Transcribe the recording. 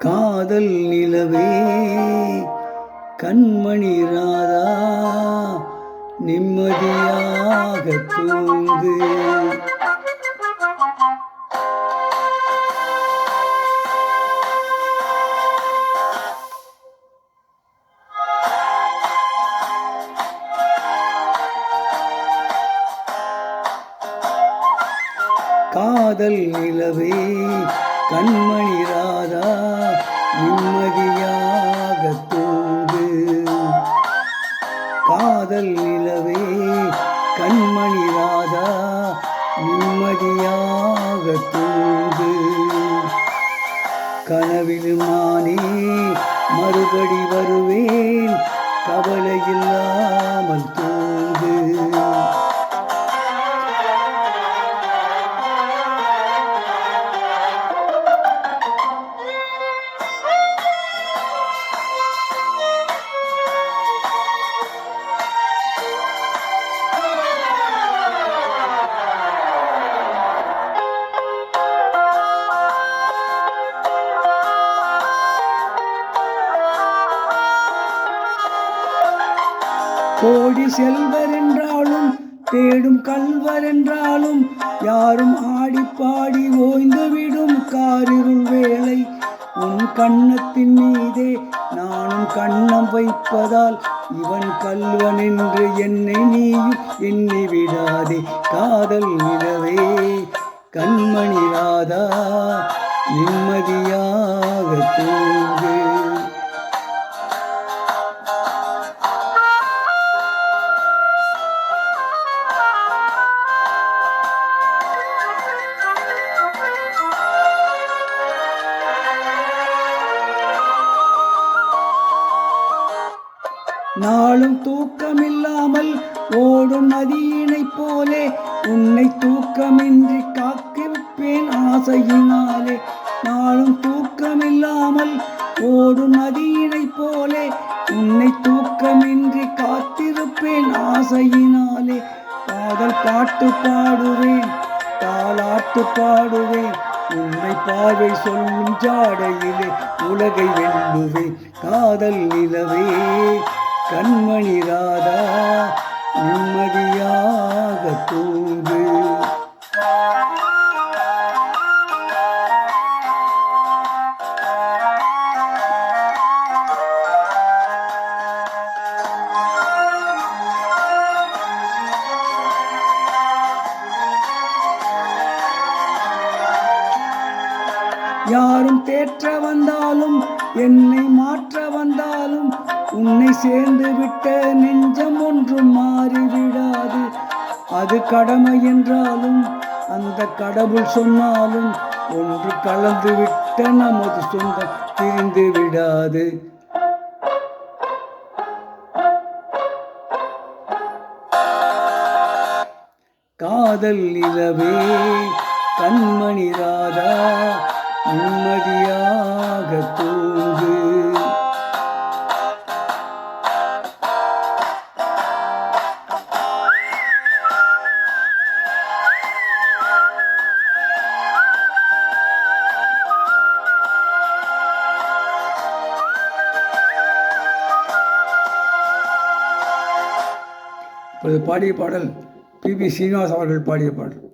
காதல் நிலவே கண்மணி ராதா நிம்மதியாக தூங்கு. காதல் நிலவே கண்மணி ராதா நிம்மதியாக தூங்கு. காதல் நிலவே கண்மணி ராதா நிம்மதியாக தூங்கு. கனவில் நானே மறுபடி வருவேன், கவலையில்லாமல் தூங்கு. கோடி செல்வர் என்றாலும் தேடும் கல்வர் என்றாலும் யாரும் ஆடி பாடி ஓய்ந்துவிடும் காரிருள் வேளை. உன் கண்ணத்தின் மீதே நானும் கண்ணம் வைப்பதால் இவன் கல்வன் என்று என்னை நீயும் எண்ணி விடாதே. காதல் நிலவே கண்மணி ராதா நிம்மதியாக தூங்கு. நாளும் தூக்கமில்லாமல் ஓடும் நதியினைப் போலே உன்னை தூக்கமின்றி காக்கிருப்பேன் ஆசையினாலே. நாளும் தூக்கமில்லாமல் ஓடும் நதியினைப் போலே உன்னை தூக்கமின்றி காத்திருப்பேன் ஆசையினாலே. காதல் பாட்டு பாடுவேன், தாலாட்டு பாடுவேன், உன்னை பார்வை சொல்லும் ஜாடையிலே உலகை வெல்லுவேன். காதல் நிலவே கண்மணி ராதா நிம்மதியாக தூங்கு. யாரும் தேற்ற வந்தாலும் என்னை மாற்ற வந்தாலும் உன்னை சேர்ந்து விட்ட நெஞ்சம் ஒன்றும் மாறிவிடாது. அது கடமை என்றாலும் அந்த கடவுள் சொன்னாலும் ஒன்று கலந்து விட்ட நமது சொந்தம் பிரிந்து விடாது. காதல் நிலவே கண்மணி ராதா நிம்மதியாக தூங்கு. இப்போது பாடிய பாடல் பி.பி. ஸ்ரீனிவாஸ் அவர்கள் பாடிய பாடல்.